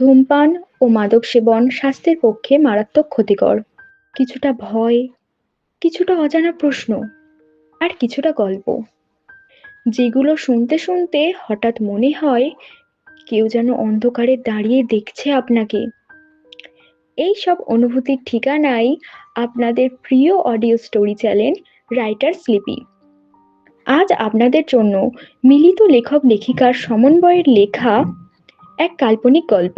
ধূমপান ও মাদক সেবন স্বাস্থ্যের পক্ষে মারাত্মক ক্ষতিকর। কিছুটা ভয়, কিছুটা অজানা প্রশ্ন, আর কিছুটা গল্প, যেগুলো শুনতে শুনতে হঠাৎ মনে হয় কেউ যেন অন্ধকারে দাঁড়িয়ে দেখছে আপনাকে। এই সব অনুভূতির ঠিকানাই আপনাদের প্রিয় audio story channel writer sleepy. আজ আপনাদের জন্য মিলিত লেখক লেখিকার সমন্বয়ের লেখা এক কাল্পনিক গল্প,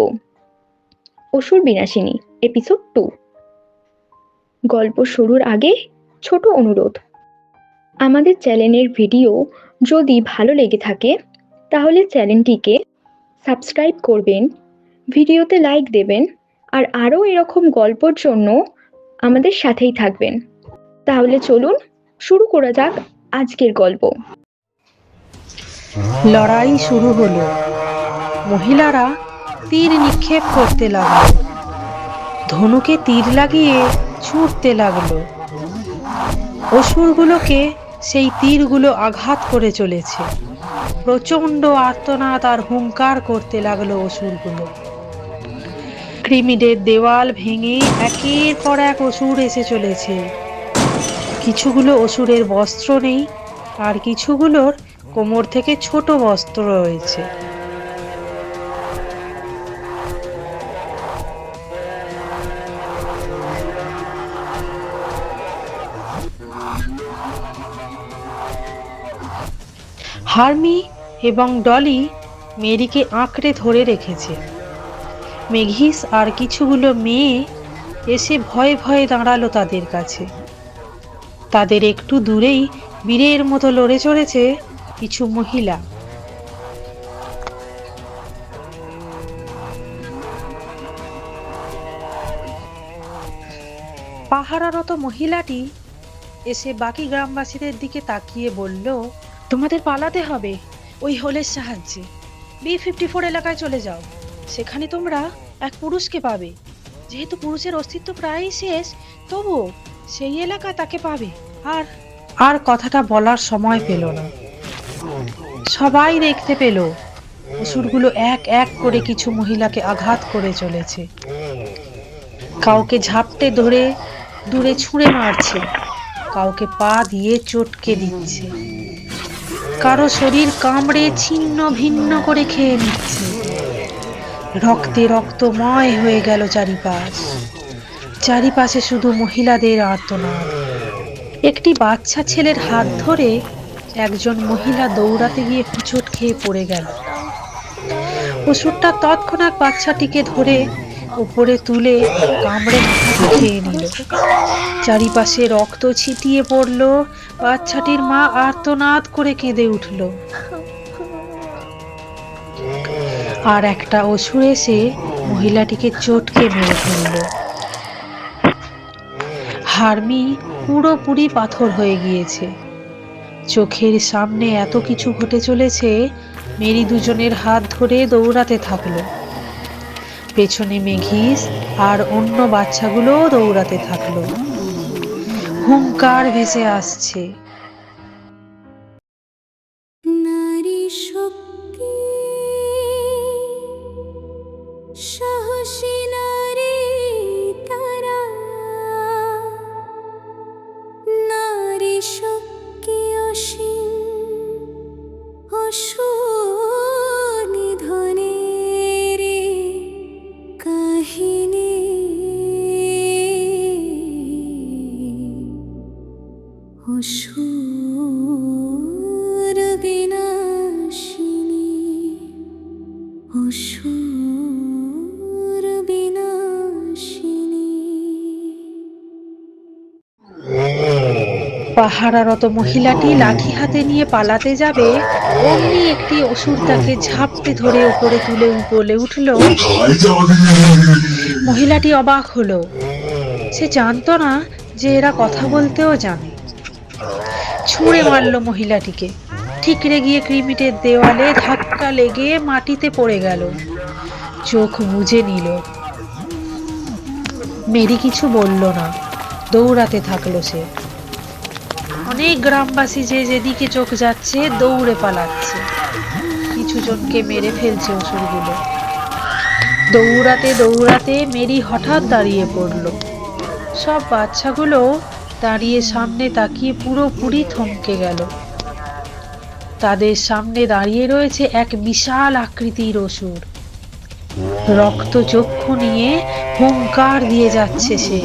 অসুর বিনাশিনী এপিসোড 2। গল্প শুরুর আগে ছোট অনুরোধ, আমাদের চ্যানেলের ভিডিও যদি ভালো লেগে থাকে তাহলে চ্যানেলটিকে সাবস্ক্রাইব করবেন, ভিডিওতে লাইক দেবেন, আর আরও এরকম গল্পর জন্য আমাদের সাথেই থাকবেন। তাহলে চলুন শুরু করা যাক আজকের গল্প। লড়াই শুরু হলো। মহিলারা তীর নিক্ষেপ করতে লাগলো, ধনুকে তীর লাগিয়ে ছুটতে লাগলো। অসুরগুলোকে সেই তীরগুলো আঘাত করে চলেছে। প্রচণ্ড আর্তনাদ আর হুঙ্কার করতে লাগলো অসুরগুলো। কৃমিদের দেওয়াল ভেঙে একের পর এক অসুর এসে চলেছে। কিছুগুলো অসুরের বস্ত্র নেই, আর কিছুগুলোর কোমর থেকে ছোট বস্ত্র রয়েছে। হার্মি এবং ডলি মেরিকে আঁকড়ে ধরে রেখেছে। মেঘিস আর কিছুগুলো মেয়ে এসে ভয়ে ভয়ে দাঁড়ালো তাদের কাছে। তাদের একটু দূরেই বীরের মতো লড়ে চলেছে কিছু মহিলা। পাহারারত মহিলাটি এসে বাকি গ্রামবাসীদের দিকে তাকিয়ে বলল, তোমাদের পালাতে হবে ওই হোলের সাহায্যে। B54 এলাকায় চলে যাও, সেখানে তোমরা এক পুরুষকে পাবে। যেহেতু পুরুষের অস্তিত্ব প্রায়ই শেষ, তবুও সেই এলাকা তাকে পাবে। আর কথাটা বলার সময় পেল না। সবাই দেখতে পেল অসুরগুলো এক এক করে কিছু মহিলাকে আঘাত করে চলেছে। কাউকে ঝাপটে ধরে দূরে ছুঁড়ে মারছে, কাউকে পা দিয়ে চটকে দিচ্ছে, কারো শরীর কামড়ে ছিন্ন ভিন্ন করে খেয়ে নিচ্ছে। রক্তে রক্তময় হয়ে গেল চারিপাশে শুধু মহিলাদের আর্তনাদ। একটি বাচ্চা ছেলের হাত ধরে একজন মহিলা দৌড়াতে গিয়ে হোঁচট খেয়ে পড়ে গেল। অসুরটা তৎক্ষণাৎ বাচ্চাটিকে ধরে উপরে তুলে কামড়ে মাথা খেয়ে নিল। চারিপাশে রক্ত ছিটিয়ে পড়ল। বাচ্চাটির মা আর্তনাদ করে কেঁদে উঠল। আর একটা অসুর এসে মহিলাটিকে চটকে মেরে ফেলল। হার্মি পুরোপুরি পাথর হয়ে গিয়েছে। চোখের সামনে এত কিছু ঘটে চলেছে। মেরি দুজনের হাত ধরে দৌড়াতে থাকলো। পেছনে মেঘিস আর অন্য বাচ্চাগুলোও দৌড়াতে থাকলো। হুঙ্কার ভেসে আসছে, নারী শক্তি, সাহসী নারী তারা, নারী শক্তি অসীম, অসুর নিধনের কাহিনী। অসুর বিনাশিনী, অসুর বিনাশিনী। পাহারারত মহিলাটি লাঠি হাতে নিয়ে পালাতে যাবে, অমনি একটি অসুর তাকে ঝাপটে ধরে উপরে তুলে বলে উঠল। মহিলাটি অবাক হলো। সে জানতো না যে এরা কথা বলতেও জানে। ছুঁড়ে মারল মহিলাটিকে। ঠিকরে গিয়ে কৃমিটের দেওয়ালে ধাক্কা লেগে মাটিতে পড়ে গেল। চোখ বুজে নিল। মেরি কিছু বলল না, দৌড়াতে থাকলো সে। অনেক গ্রামবাসী যে যেদিকে চোখ যাচ্ছে দৌড়ে পালাচ্ছে। কিছু জনকে মেরে ফেলছে অসুরগুলো। দৌড়াতে দৌড়াতে মেরি হঠাৎ দাঁড়িয়ে পড়ল। সব বাচ্চাগুলো দাঁড়িয়ে সামনে তাকিয়ে পুরোপুরি থমকে গেল। তাদের সামনে দাঁড়িয়ে রয়েছে এক বিশাল আকৃতির অসুর। রক্ত চক্ষু নিয়ে হুংকার দিয়ে যাচ্ছে সে।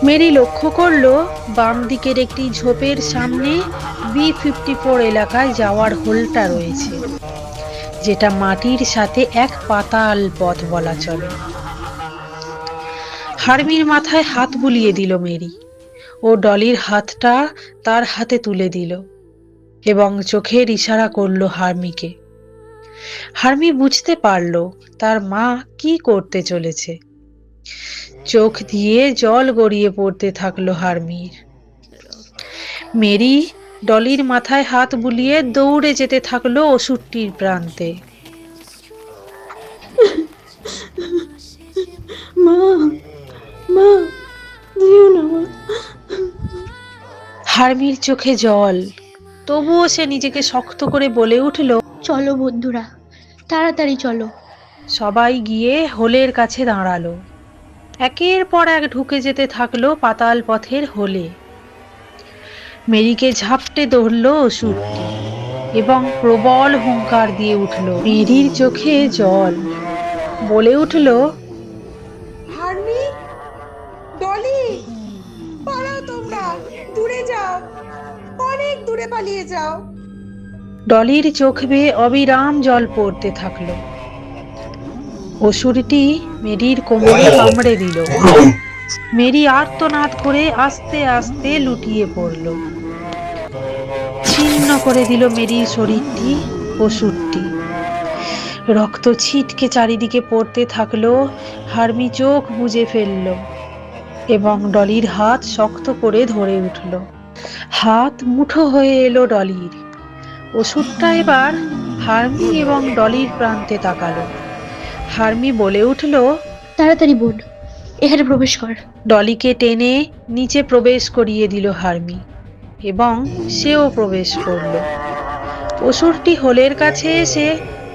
মেরি লক্ষ্য করলো বাম দিকের একটি ঝোপের সামনে B-54 এলাকায় যাওয়ার হোলটা রয়েছে, যেটা মাটির সাথে এক পাতাল পথ বলা চলে। হার্মির মাথায় হাত বুলিয়ে দিল মেরি। ও ডলির হাতটা তার হাতে তুলে দিল এবং চোখের ইশারা করলো হার্মিকে। হার্মি বুঝতে পারল তার মা কি করতে চলেছে। চোখ দিয়ে জল গড়িয়ে পড়তে থাকলো হার্মির। মেরি ডলির মাথায় হাত বুলিয়ে দৌড়ে যেতে থাকলো অসুরটির প্রান্তে। মা, মা, যেও না মা। হার্মির চোখে জল, তবুও সে নিজেকে শক্ত করে বলে উঠল, চলো বন্ধুরা, তাড়াতাড়ি চলো। সবাই গিয়ে হোলের কাছে দাঁড়ালো। একের পর এক ঢুকে যেতে থাকলো পাতাল পথের হোলে। মেরিকে ঝাপটে ধরল অসুরটি এবং প্রবল হুংকার দিয়ে উঠল। মেরির চোখে জল, বলে উঠল, হার্মি, ডলি, পালাও তোমরা, দূরে যাও, অনেক দূরে পালিয়ে যাও। ডলির চোখ বেয়ে অবিরাম জল পড়তে থাকলো। অসুরটি মেরির কোমরে কামড়ে দিল। মেরি আর্তনাদ করে আস্তে আস্তে লুটিয়ে পড়ল। ছিন্ন করে দিল মেরির শরীরটি অসুরটি। রক্ত ছিটকে চারিদিকে পড়তে থাকলো। হার্মি চোখ বুজে ফেলল এবং ডলির হাত শক্ত করে ধরে উঠল। হাত মুঠো হয়ে এলো ডলির। অসুরটা এবার হার্মি এবং ডলির প্রান্তে তাকালো। হার্মি বলে উঠল, তাড়াতাড়ি বোন, এখানে প্রবেশ কর। ডলিকে টেনে নিচে প্রবেশ করিয়ে দিল হার্মি এবং সেও প্রবেশ করল। অসুরটি হোলের কাছে এসে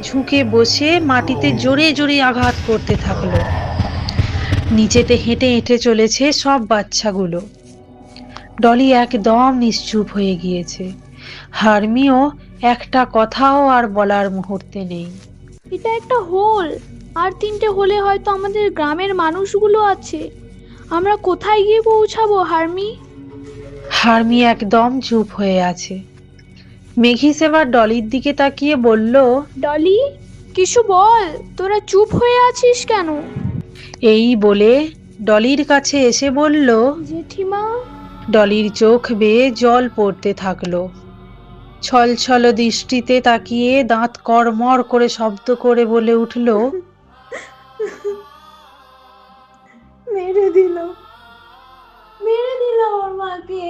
ঝুঁকে বসে মাটিতে জোরে জোরে আঘাত করতে থাকলো। নিচেতে হেঁটে হেঁটে চলেছে সব বাচ্চাগুলো। ডলি একদম নিশ্চুপ হয়ে গিয়েছে। হার্মিও একটা কথাও আর বলার মুহূর্তে নেই। এটা একটা হোল, আর 3টে হোলে হয়তো আমাদের গ্রামের মানুষগুলো আছে। আমরা কোথায় গিয়ে পৌঁছাবো হার্মি? হার্মি একদম চুপ হয়ে আছে। মেঘিস এবার ডলির দিকে তাকিয়ে বলল, ডলি, কিছু বল, তোরা চুপ হয়ে আছিস কেন? এই বলে ডলির কাছে এসে বলল। জেঠিমা, ডলির চোখ বেয়ে জল পড়তে থাকলো। ছলছল দৃষ্টিতে তাকিয়ে দাঁত কড়মড় করে শব্দ করে বলে উঠল, মেরে দিল, মেরে দিল আমার মাকে।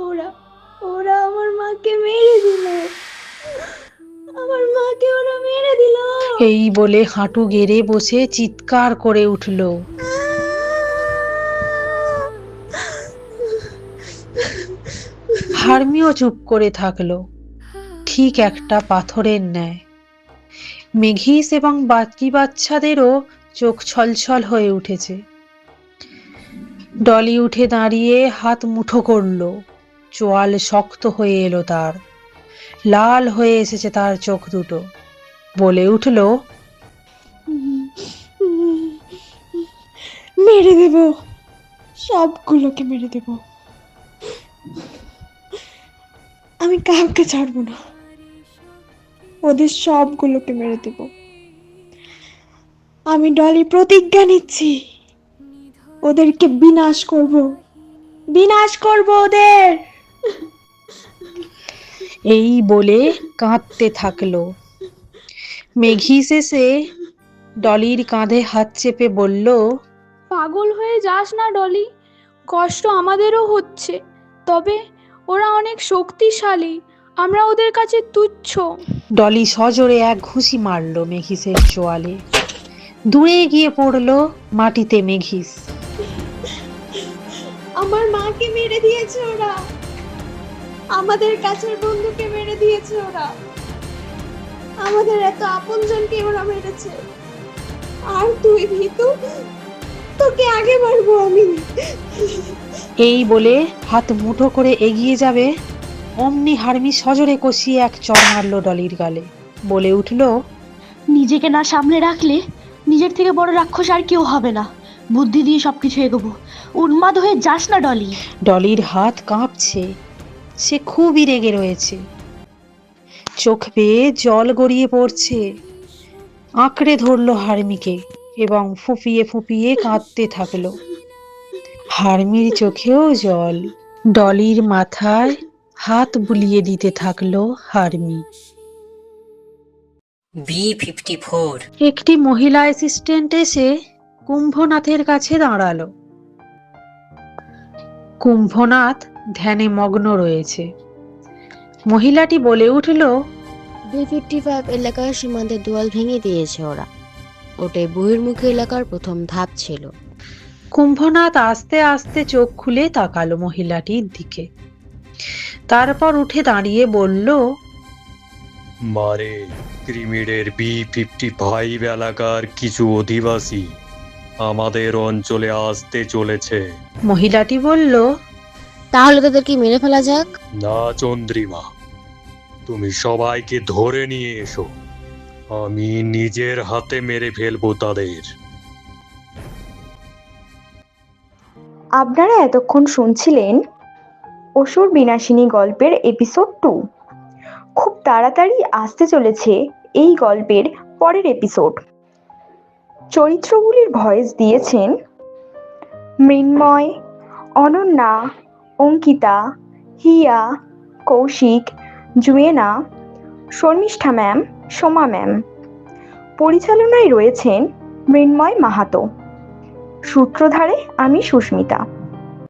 ওরা ওরা আমার মাকে মেরে দিল, আমার মাকে ওরা মেরে দিল। এই বলে হাঁটু গেড়ে বসে চিৎকার করে উঠল। হার্মিও চুপ করে থাকলো, ঠিক একটা পাথরের ন্যায়। মেঘিস এবং বাকি বাচ্চাদেরও চোখ ছলছল হয়ে উঠেছে। ডলি উঠে দাঁড়িয়ে হাত মুঠো করল। চোয়াল শক্ত হয়ে এলো তার, লাল হয়ে এসেছে তার চোখ দুটো। বলে উঠল, মেরে দেব, সবগুলোকে মেরে দেব। আমি কাউকে ছাড়বো না, ওদের সবগুলোকে মেরে দেব। আমি ডলি প্রতিজ্ঞা নিচ্ছি, ওদেরকে বিনাশ করব, বিনাশ করব ওদের। এই বলে কাঁদতে থাকলো। মেঘিস এসে ডলির কাঁধে হাত চেপে বলল, পাগল হয়ে যাস না ডলি, কষ্ট আমাদেরও হচ্ছে, তবে ওরা অনেক শক্তিশালী, আমরা ওদের কাছে তুচ্ছ। ডলি সজোরে এক ঘুষি মারল মেঘিসের চোয়ালে। দূরে গিয়ে পড়ল মাটিতে মেঘিস। আমার মাকে মেরে দিয়েছে ওরা, আমাদের কাছের বন্ধুকে মেরে দিয়েছে ওরা। আমাদের এত আপনজনকে ওরা মেরেছে। আর তুই ভীতু, তোকে আগে মারবো আমি। এই বলে হাত মুঠো করে এগিয়ে যাবে, অমনি হারমি সজোরে কষিয়ে এক চড় মারল ডলির গালে। বলে উঠল, নিজেকে না সামলে রাখলে নিজের থেকে বড় রাক্ষস আর কেউ হবে না। বুদ্ধি দিয়ে সবকিছু এগোবো। উন্মাদ হয়ে যাস না ডলি। ডলির হাত কাঁপছে, সে খুবই রেগে রয়েছে, চোখ বেয়ে জল গড়িয়ে পড়ছে। আঁকড়ে ধরলো হারমিকে এবং ফুঁপিয়ে ফুঁপিয়ে কাঁদতে থাকলো। হারমির চোখেও জল। ডলির মাথায় হাত বুলিয়ে দিতে থাকলো হারমি। B-54 একটি মহিলা অ্যাসিস্ট্যান্ট এসে কুম্ভনাথের কাছে দাঁড়ালো। কুম্ভনাথ ধ্যানে মগ্ন রয়েছে। মহিলাটি বলে উঠল, B-55 এলাকার সীমান্তের দেওয়াল ভেঙে দিয়েছে ওরা। ওটাই বহির্মুখী এলাকার প্রথম ধাপ ছিল। কুম্ভনাথ আস্তে আস্তে চোখ খুলে তাকালো মহিলাটির দিকে, তারপর উঠে দাঁড়িয়ে বলল, মারে ক্রিমিডের B-55 এলাকার কিছু অধিবাসী আমাদের অঞ্চলে আসতে চলেছে। মহিলাটি বলল, তাহলে তাদের কি মেরে ফেলা যাক? না চন্দ্রিমা, তুমি সবাইকে ধরে নিয়ে এসো, আমি নিজের হাতে মেরে ফেলবো তাদের। আপনারা এতক্ষণ শুনছিলেন অসুর বিনাশিনী গল্পের এপিসোড 2। খুব তাড়াতাড়ি আসতে চলেছে এই গল্পের পরের এপিসোড। চরিত্রগুলির ভয়েস দিয়েছেন মৃন্ময়, অনন্যা, অঙ্কিতা, হিয়া, কৌশিক, জুয়েনা, শর্মিষ্ঠা ম্যাম, সোমা ম্যাম। পরিচালনায় রয়েছেন মৃন্ময় মাহাতো। সূত্রধারে আমি সুস্মিতা।